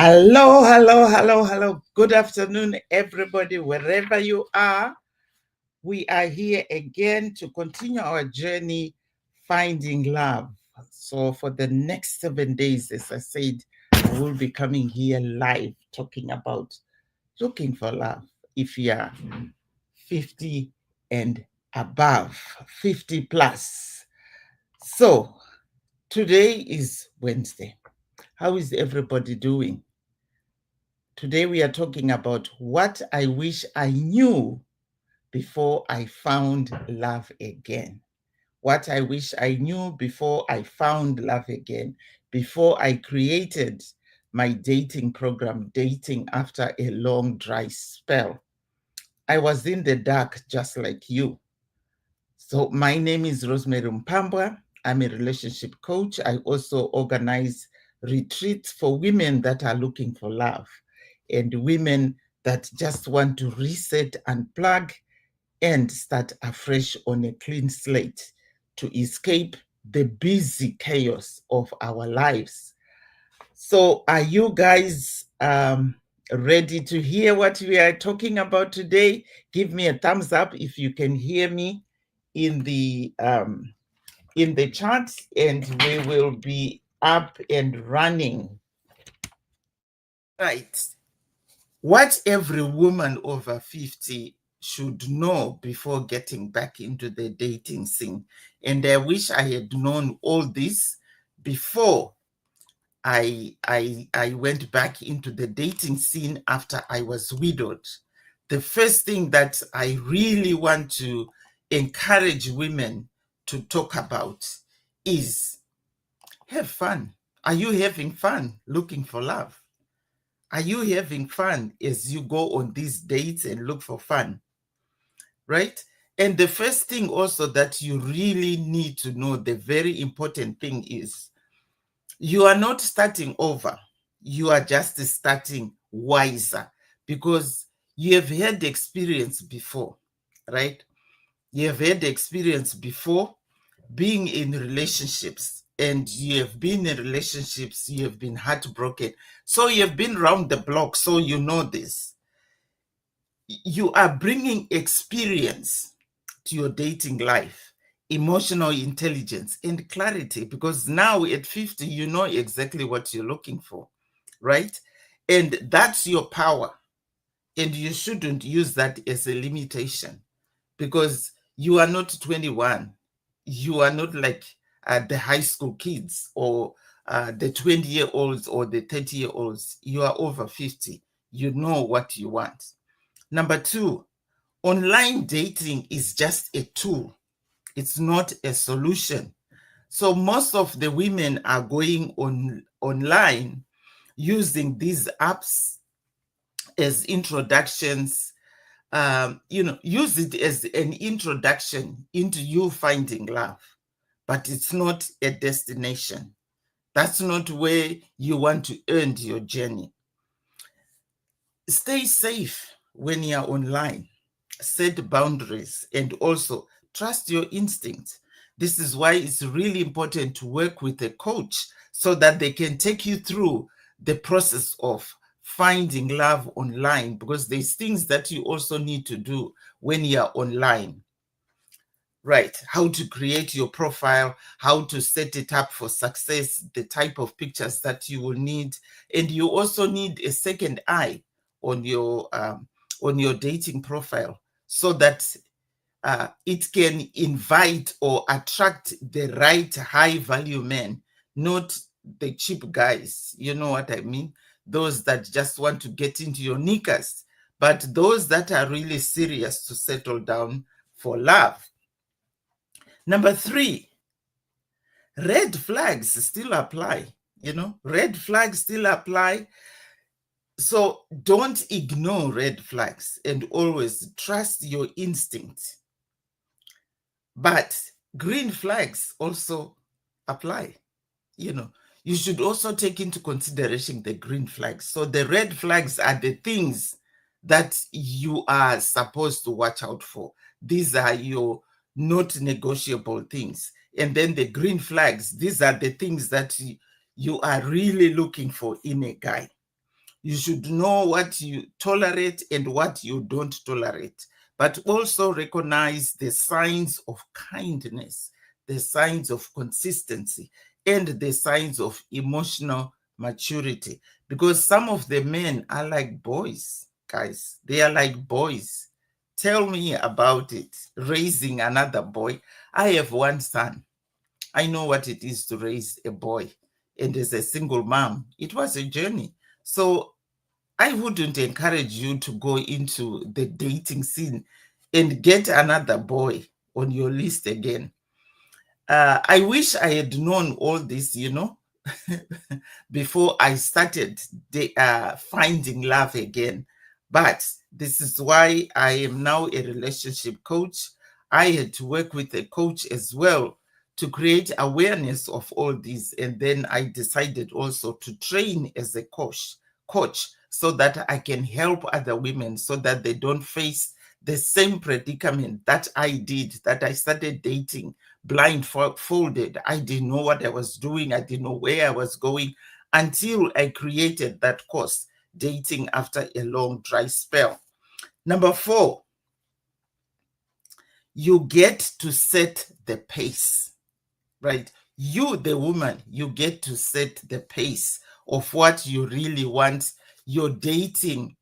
Hello, hello, hello, hello. Good afternoon, everybody, wherever you are. We are here again to continue our journey finding love. So, for the next 7 days, as I said, I will be coming here live talking about looking for love. If you are 50 and above, 50 plus. So, today is Wednesday. How is everybody doing? Today we are talking about what I wish I knew before I found love again. What I wish I knew before I found love again, before I created my dating program, Dating After a Long Dry Spell. I was in the dark just like you. So my name is Rosemary Mpambwa. I'm a relationship coach. I also organize retreats for women that are looking for love and women that just want to reset, unplug, and start afresh on a clean slate to escape the busy chaos of our lives. So are you guys ready to hear what we are talking about today? Give me a thumbs up if you can hear me in the chat, and we will be up and running. Right. What every woman over 50 should know before getting back into the dating scene. And I wish I had known all this before I went back into the dating scene after I was widowed. The first thing that I really want to encourage women to talk about is have fun. Are you having fun looking for love? Are you having fun as you go on these dates and look for fun? Right? And the first thing also that you really need to know, the very important thing is you are not starting over. You are just starting wiser because you have had experience before, right? You have had experience before being in relationships, and you have been in relationships, you have been heartbroken. So you have been around the block, so you know this. You are bringing experience to your dating life, emotional intelligence and clarity, because now at 50, you know exactly what you're looking for, right? And that's your power. And you shouldn't use that as a limitation because you are not 21. You are not like the high school kids or the 20-year-olds or the 30-year-olds. You are over 50. You know what you want. Number two, online dating is just a tool. It's not a solution. So most of the women are going online using these apps as introductions. Use it as an introduction into you finding love, but it's not a destination. That's not where you want to end your journey. Stay safe when you're online. Set boundaries and also trust your instincts. This is why it's really important to work with a coach so that they can take you through the process of finding love online, because there's things that you also need to do when you're online. Right, how to create your profile, how to set it up for success, the type of pictures that you will need, and you also need a second eye on your dating profile so that it can invite or attract the right high value men, not the cheap guys. You know what I mean? Those that just want to get into your knickers, but those that are really serious to settle down for love. Number three, red flags still apply. Red flags still apply. So don't ignore red flags and always trust your instinct. But green flags also apply. You should also take into consideration the green flags. So the red flags are the things that you are supposed to watch out for. These are your not negotiable things. And then the green flags, these are the things that you are really looking for in a guy. You should know what you tolerate and what you don't tolerate, but also recognize the signs of kindness, the signs of consistency, and the signs of emotional maturity. Because some of the men are like boys, guys. They are like boys. Tell me about it. Raising another boy. I have one son. I know what it is to raise a boy. And as a single mom, it was a journey. So I wouldn't encourage you to go into the dating scene and get another boy on your list again. I wish I had known all this, before I started finding love again. But this is why I am now a relationship coach. I had to work with a coach as well to create awareness of all this. And then I decided also to train as a coach so that I can help other women so that they don't face the same predicament that I did, that I started dating blindfolded. I didn't know what I was doing. I didn't know where I was going until I created that course, Dating After a Long Dry Spell. Number 4, you get to set the pace, right? You, the woman, you get to set the pace of what you really want your dating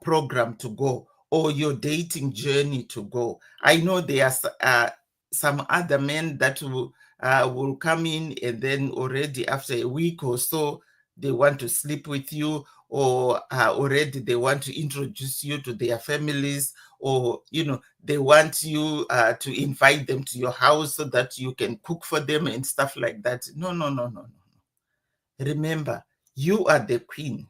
program to go, or your dating journey to go. I know there are some other men that will come in and then already after a week or so, they want to sleep with you, or already they want to introduce you to their families, or they want you to invite them to your house so that you can cook for them and stuff like that. No. Remember, you are the queen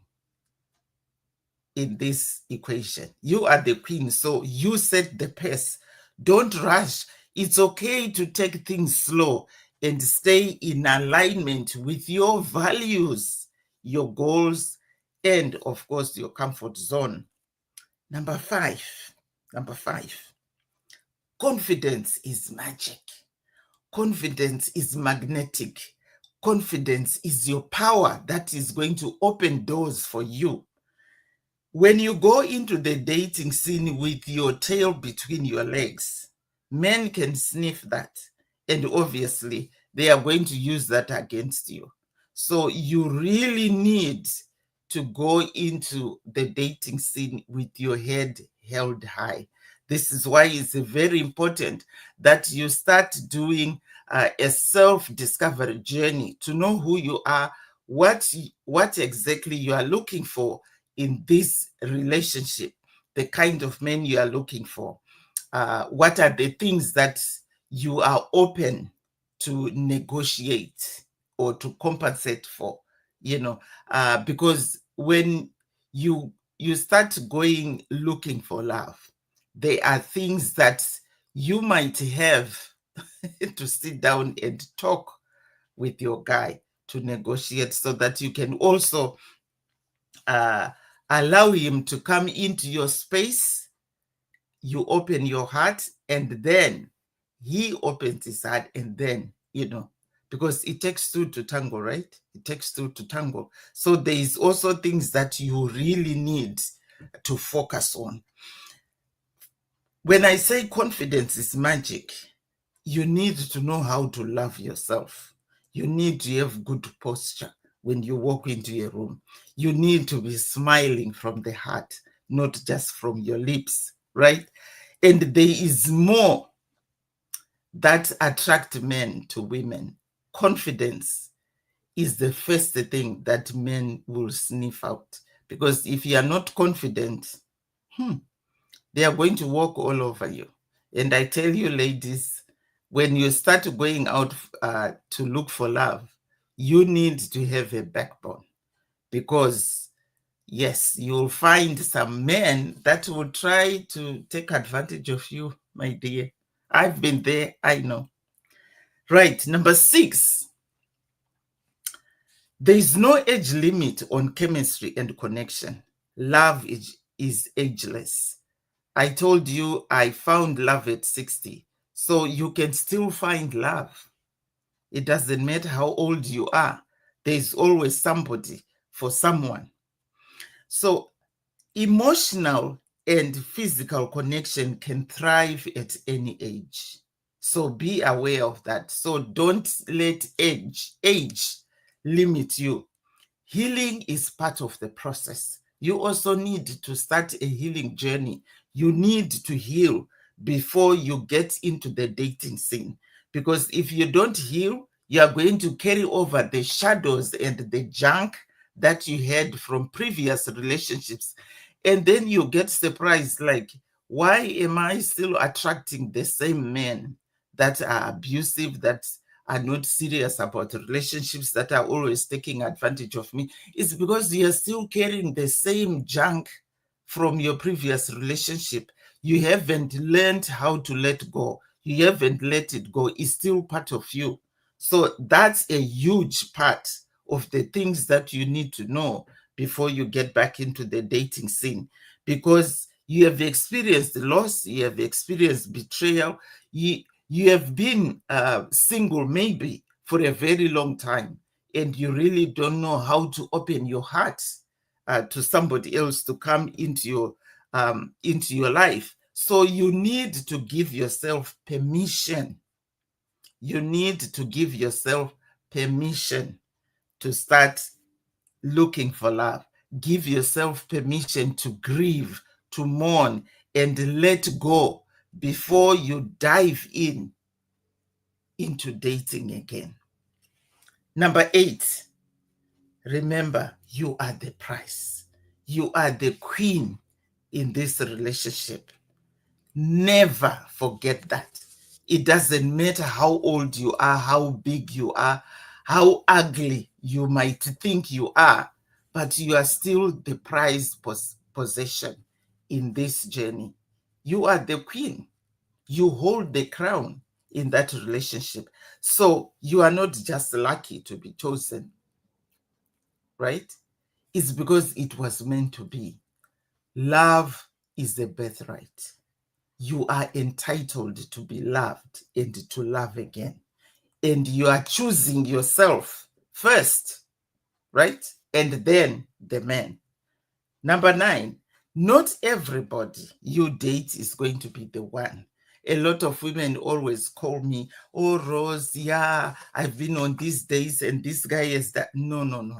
in this equation. You are the queen, so you set the pace. Don't rush. It's okay to take things slow and stay in alignment with your values, your goals, and of course, your comfort zone. Number 5, confidence is magic. Confidence is magnetic. Confidence is your power that is going to open doors for you. When you go into the dating scene with your tail between your legs, men can sniff that. And obviously, they are going to use that against you. So you really need to go into the dating scene with your head held high. This is why it's very important that you start doing a self-discovery journey to know who you are, what exactly you are looking for in this relationship, the kind of men you are looking for. What are the things that you are open to negotiate or to compensate for? Because when you start going looking for love, there are things that you might have to sit down and talk with your guy to negotiate, so that you can also allow him to come into your space. You open your heart, and then he opens his heart, and then, because it takes two to tango, right? It takes two to tango. So there is also things that you really need to focus on. When I say confidence is magic, you need to know how to love yourself. You need to have good posture when you walk into a room. You need to be smiling from the heart, not just from your lips, right? And there is more that attracts men to women. Confidence is the first thing that men will sniff out. Because if you are not confident, they are going to walk all over you. And I tell you, ladies, when you start going out to look for love, you need to have a backbone, because yes, you'll find some men that will try to take advantage of you, my dear. I've been there, I know. Right, number 6, there is no age limit on chemistry and connection. Love is ageless. I told you I found love at 60. So you can still find love. It doesn't matter how old you are. There's always somebody for someone. So emotional and physical connection can thrive at any age. So be aware of that. So don't let age limit you. Healing is part of the process. You also need to start a healing journey. You need to heal before you get into the dating scene. Because if you don't heal, you are going to carry over the shadows and the junk that you had from previous relationships. And then you get surprised, like, why am I still attracting the same men that are abusive, that are not serious about relationships, that are always taking advantage of me? It's because you're still carrying the same junk from your previous relationship. You haven't learned how to let go. You haven't let it go. It's still part of you. So that's a huge part of the things that you need to know before you get back into the dating scene, because you have experienced loss, you have experienced betrayal, you have been single maybe for a very long time, and you really don't know how to open your heart to somebody else to come into your life. So you need to give yourself permission. You need to give yourself permission to start looking for love. Give yourself permission to grieve, to mourn, and let go before you dive into dating again. Number 8, remember, you are the prize. You are the queen in this relationship. Never forget that. It doesn't matter how old you are, how big you are, how ugly you might think you are, but you are still the prized possession in this journey. You are the queen. You hold the crown in that relationship. So you are not just lucky to be chosen, right? It's because it was meant to be. Love is the birthright. You are entitled to be loved and to love again. And you are choosing yourself first, right? And then the man. Number 9, not everybody you date is going to be the one. A lot of women always call me, oh, Rose, yeah, I've been on these days and this guy is that. No.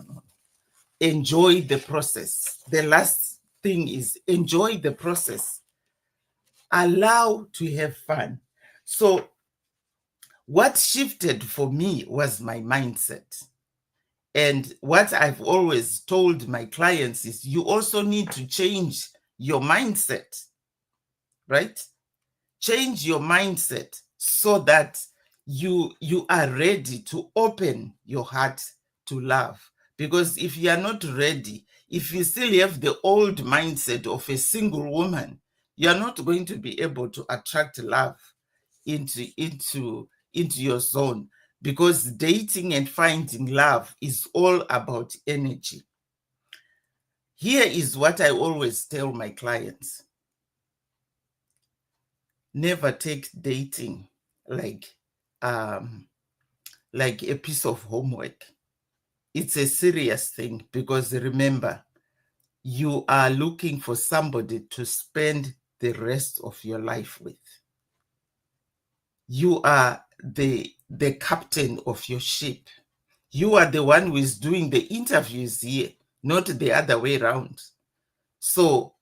Enjoy the process. The last thing is enjoy the process. Allow to have fun. So what shifted for me was my mindset. And what I've always told my clients is you also need to change your mindset, right? Change your mindset so that you are ready to open your heart to love. Because if you are not ready, if you still have the old mindset of a single woman, you are not going to be able to attract love into your zone, because dating and finding love is all about energy. Here is what I always tell my clients. Never take dating like a piece of homework. It's a serious thing, because remember, you are looking for somebody to spend the rest of your life with. You are the captain of your ship. You are the one who is doing the interviews here, not the other way around. So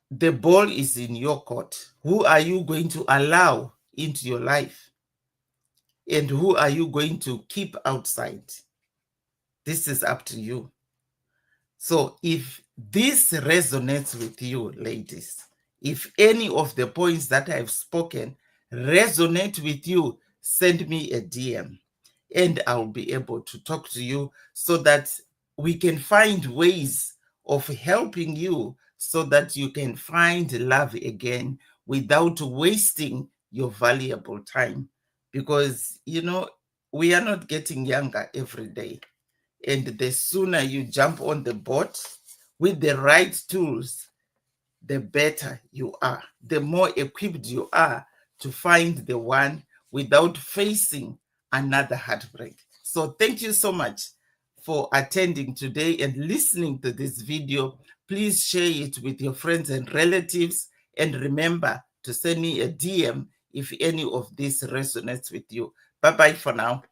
the ball is in your court. Who are you going to allow into your life? And who are you going to keep outside? This is up to you. So if this resonates with you, ladies, if any of the points that I've spoken resonate with you, send me a DM and I'll be able to talk to you so that we can find ways of helping you so that you can find love again without wasting your valuable time. Because, we are not getting younger every day. And the sooner you jump on the boat with the right tools, the better you are, the more equipped you are to find the one without facing another heartbreak. So thank you so much for attending today and listening to this video. Please share it with your friends and relatives. And remember to send me a DM if any of this resonates with you. Bye-bye for now.